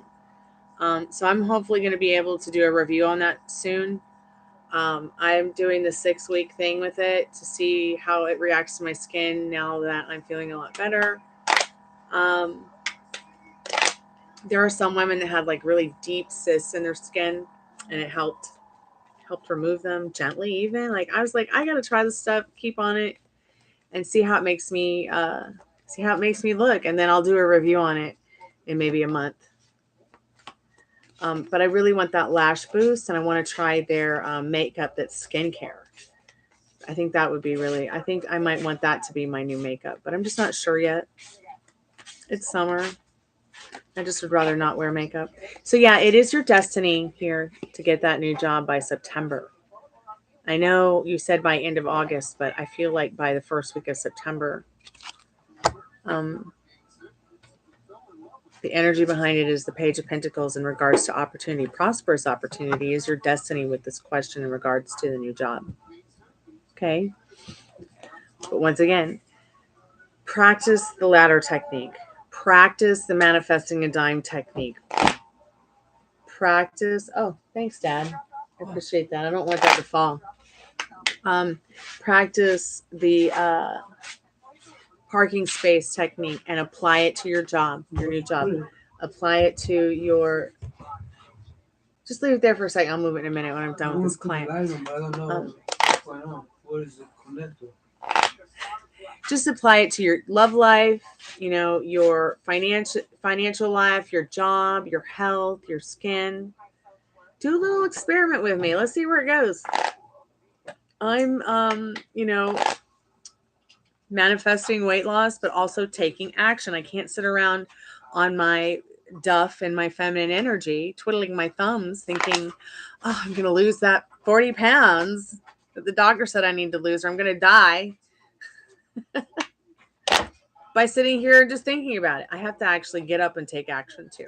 S1: So I'm hopefully going to be able to do a review on that soon. I'm doing the 6-week thing with it to see how it reacts to my skin now that I'm feeling a lot better. There are some women that had like really deep cysts in their skin, and it helped remove them gently. Even like I was like, I gotta try this stuff, keep on it, and see how it makes me look, and then I'll do a review on it in maybe a month. But I really want that lash boost, and I want to try their makeup that's skincare. I think that would be I think I might want that to be my new makeup, but I'm just not sure yet. It's summer. I just would rather not wear makeup. So yeah, it is your destiny here to get that new job by September. I know you said by end of August, but I feel like by the first week of September. The energy behind it is the Page of Pentacles in regards to opportunity. Prosperous opportunity is your destiny with this question in regards to the new job. Okay. But once again, practice the ladder technique. Practice the manifesting a dime technique. Practice. Oh, thanks, Dad. I appreciate that. I don't want that to fall. Practice the parking space technique and apply it to your job, your new job. Apply it to your. Just leave it there for a second. I'll move it in a minute when I'm done with this client. Just apply it to your love life, your financial life, your job, your health, your skin. Do a little experiment with me. Let's see where it goes. I'm, manifesting weight loss, but also taking action. I can't sit around on my duff and my feminine energy, twiddling my thumbs, thinking, oh, I'm going to lose that 40 pounds that the doctor said I need to lose, or I'm going to die. By sitting here and just thinking about it. I have to actually get up and take action too.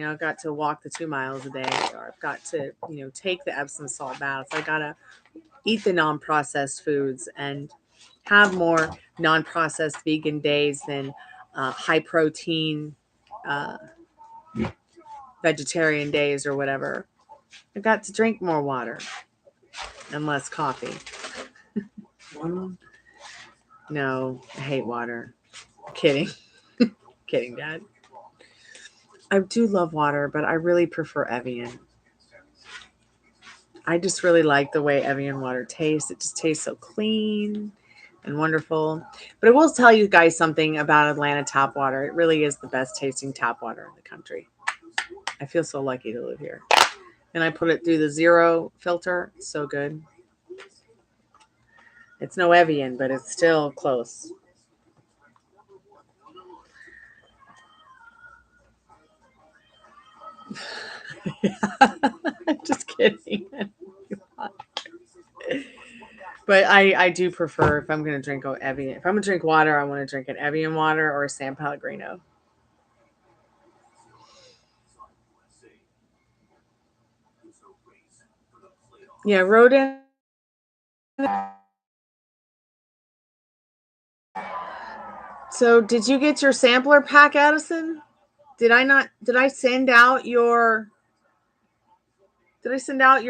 S1: I've got to walk the 2 miles a day, or I've got to, take the Epsom salt baths. I got to eat the non-processed foods and have more non-processed vegan days than high protein vegetarian days or whatever. I've got to drink more water and less coffee. No, I hate water. Kidding. Kidding, Dad. I do love water, but I really prefer Evian. I just really like the way Evian water tastes. It just tastes so clean and wonderful. But I will tell you guys something about Atlanta tap water. It really is the best tasting tap water in the country. I feel so lucky to live here. And I put it through the zero filter. It's so good. It's no Evian, but it's still close. I'm just kidding. But I do prefer, if I'm going to drink Evian, if I'm going to drink water, I want to drink an Evian water or a San Pellegrino. Yeah, Roden. So did you get your sampler pack, Addison? Did I send out your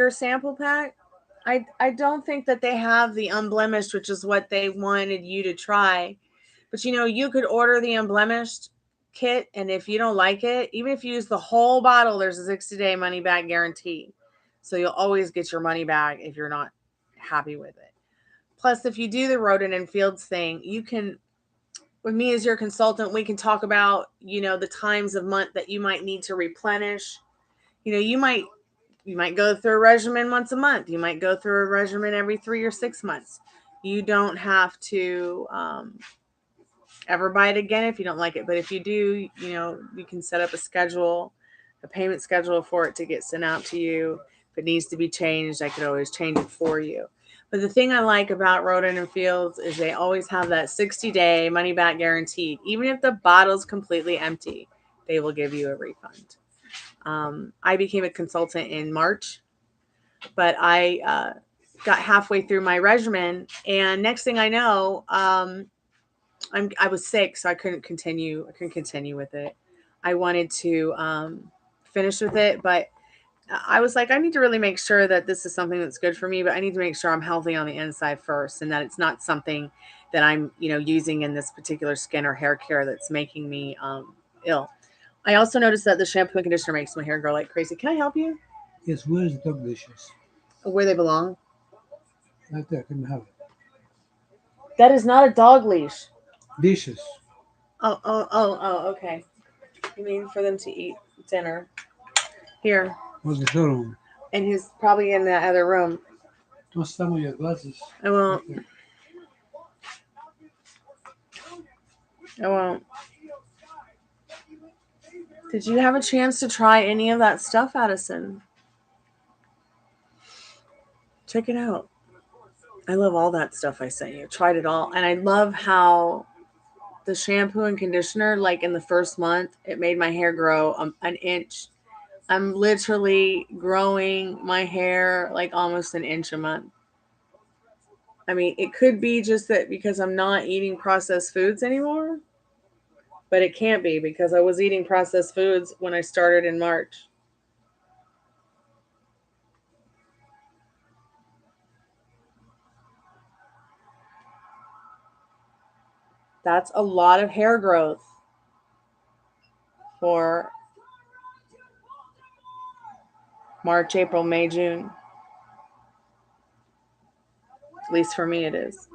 S1: sample pack? I don't think that they have the unblemished, which is what they wanted you to try. But you could order the unblemished kit, and if you don't like it, even if you use the whole bottle, there's a 60-day money back guarantee. So you'll always get your money back if you're not happy with it. Plus, if you do the Roden and Fields thing, you can, with me as your consultant, we can talk about, the times of month that you might need to replenish. You might You might go through a regimen once a month. You might go through a regimen every 3 or 6 months. You don't have to ever buy it again if you don't like it. But if you do, you can set up a payment schedule for it to get sent out to you. If it needs to be changed, I could always change it for you. But the thing I like about Rodin and Fields is they always have that 60-day money back guaranteed. Even if the bottle's completely empty, they will give you a refund. I became a consultant in March, but I got halfway through my regimen, and next thing I know, I was sick, so I couldn't continue with it. I wanted to finish with it, but I was like, I need to really make sure that this is something that's good for me, but I need to make sure I'm healthy on the inside first, and that it's not something that I'm, using in this particular skin or hair care that's making me ill. I also noticed that the shampoo and conditioner makes my hair grow like crazy. Can I help you?
S2: Yes, where's the dog dishes?
S1: Where they belong?
S2: Right there, can I have it?
S1: That is not a dog leash.
S2: Dishes.
S1: Oh, okay. You mean for them to eat dinner? Here.
S2: What's the third one?
S1: And he's probably in the other room.
S2: Don't stand with your glasses.
S1: I won't. I won't. Did you have a chance to try any of that stuff, Addison? Check it out. I love all that stuff I sent you. Tried it all. And I love how the shampoo and conditioner, like in the first month, it made my hair grow an inch. I'm literally growing my hair like almost an inch a month. I mean, it could be just that because I'm not eating processed foods anymore, but it can't be because I was eating processed foods when I started in March. That's a lot of hair growth for March, April, May, June. At least for me, it is.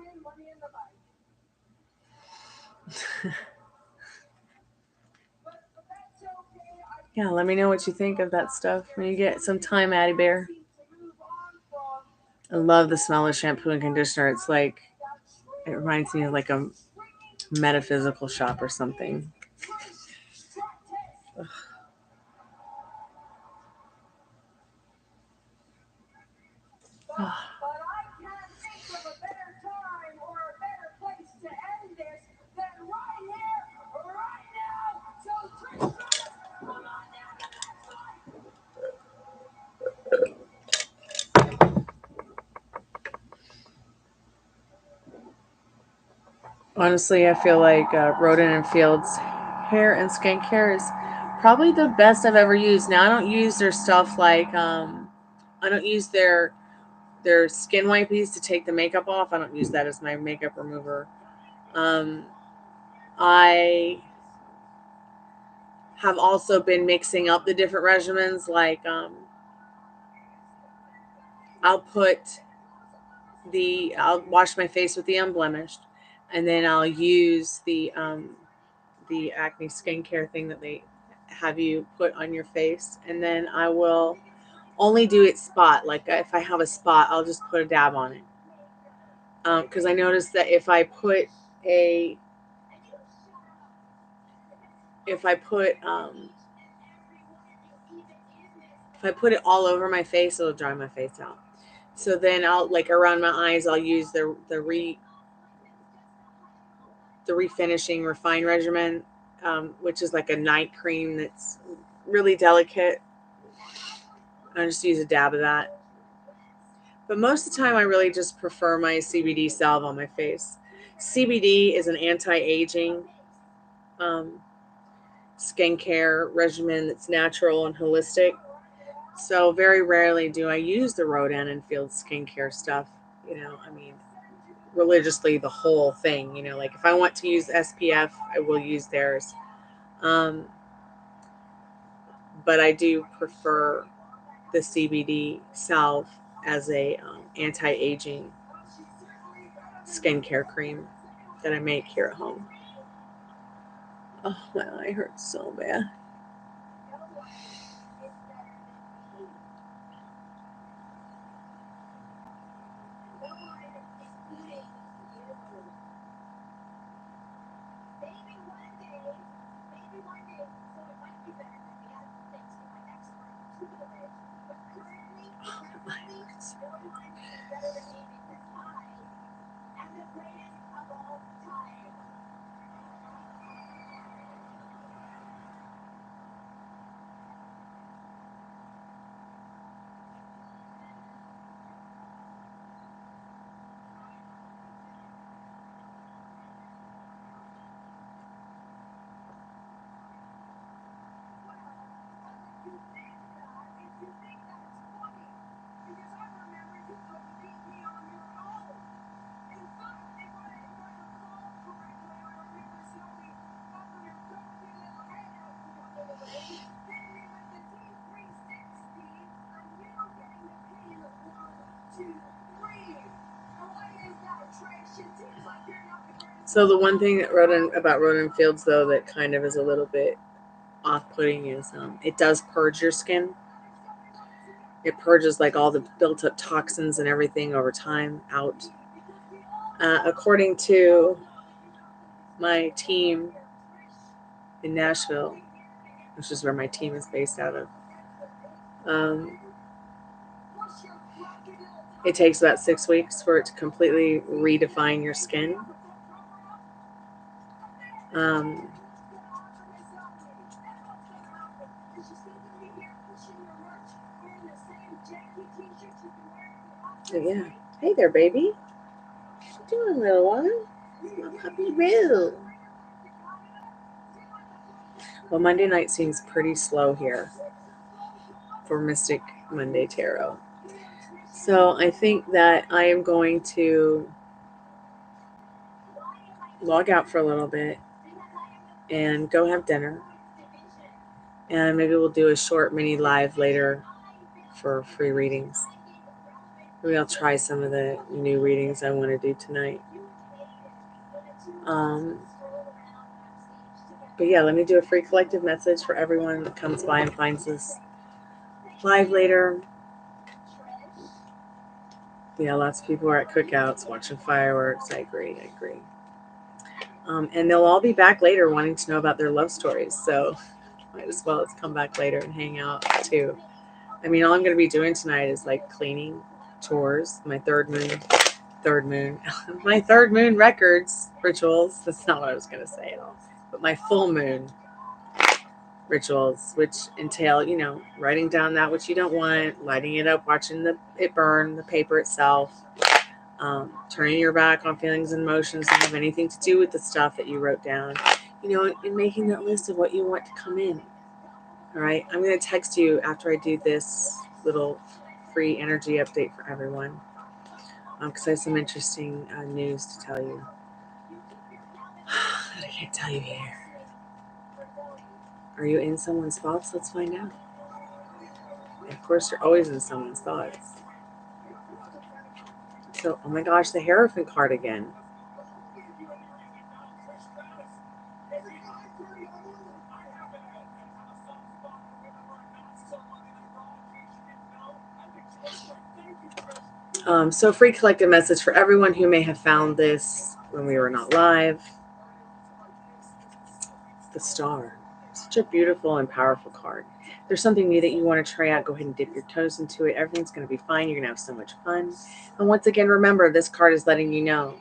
S1: Yeah, let me know what you think of that stuff when you get some time, Addie Bear. I love the smell of shampoo and conditioner. It's like, it reminds me of like a metaphysical shop or something. Ugh. Honestly, I feel like Rodin and Fields hair and skincare is probably the best I've ever used. Now I don't use their stuff like I don't use their skin wipies to take the makeup off. I don't use that as my makeup remover. Um, I have also been mixing up the different regimens. Like I'll wash my face with the unblemished, and then I'll use the acne skincare thing that they have you put on your face, and then I will only do it spot. Like if I have a spot, I'll just put a dab on it. Because I noticed that a if I put if I put it all over my face, it'll dry my face out. So then I'll like around my eyes, I'll use the refinishing refine regimen, which is like a night cream that's really delicate. I just use a dab of that. But most of the time, I really just prefer my CBD salve on my face. CBD is an anti-aging skincare regimen that's natural and holistic. So very rarely do I use the Rodin and Field skincare stuff. I mean, religiously the whole thing. Like if I want to use SPF, I will use theirs. But I do prefer the CBD salve as a anti-aging skincare cream that I make here at home. Oh, my eye hurts so bad. So the one thing that about Ronan Fields, though, that kind of is a little bit off-putting is it does purge your skin. It purges like all the built-up toxins and everything over time out. According to my team in Nashville, which is where my team is based out of, it takes about 6 weeks for it to completely redefine your skin. Yeah. Hey there, baby. What you doing, little one? My puppy Roo. Well, Monday night seems pretty slow here for Mystic Monday Tarot. So I think that I am going to log out for a little bit and go have dinner. And maybe we'll do a short mini live later for free readings. Maybe I'll try some of the new readings I want to do tonight. But yeah, let me do a free collective message for everyone that comes by and finds this live later. Yeah, lots of people are at cookouts watching fireworks. I agree. And they'll all be back later wanting to know about their love stories. So might as well come back later and hang out too. I mean, all I'm going to be doing tonight is like cleaning, chores, my third moon, my third moon records, rituals. That's not what I was going to say at all. But my full moon rituals, which entail, writing down that which you don't want, lighting it up, watching it burn, the paper itself, turning your back on feelings and emotions that have anything to do with the stuff that you wrote down, and making that list of what you want to come in. All right. I'm going to text you after I do this little free energy update for everyone, because I have some interesting news to tell you that I can't tell you here. Are you in someone's thoughts? Let's find out. And of course, you're always in someone's thoughts. So, oh my gosh, the Hierophant card again. So free collective message for everyone who may have found this when we were not live. The Star. Such a beautiful and powerful card. If there's something new that you want to try out, go ahead and dip your toes into it. Everything's going to be fine. You're going to have so much fun. And once again, remember, this card is letting you know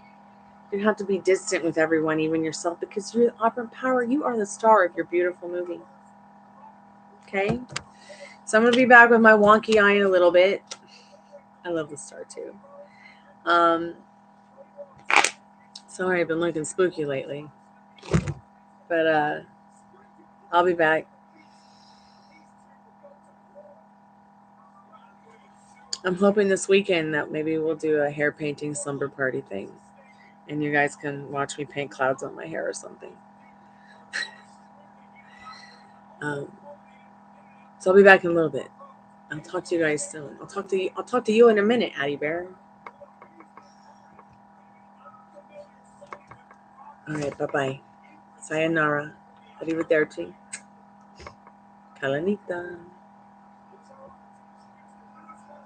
S1: you don't have to be distant with everyone, even yourself, because you're the operant power. You are the star of your beautiful movie. Okay? So I'm going to be back with my wonky eye in a little bit. I love the star too. Sorry, I've been looking spooky lately. But I'll be back. I'm hoping this weekend that maybe we'll do a hair painting slumber party thing. And you guys can watch me paint clouds on my hair or something. So I'll be back in a little bit. I'll talk to you guys soon. I'll talk to you in a minute, Addie Bear. All right, bye-bye. Sayonara. Arrivederci. Kalanita.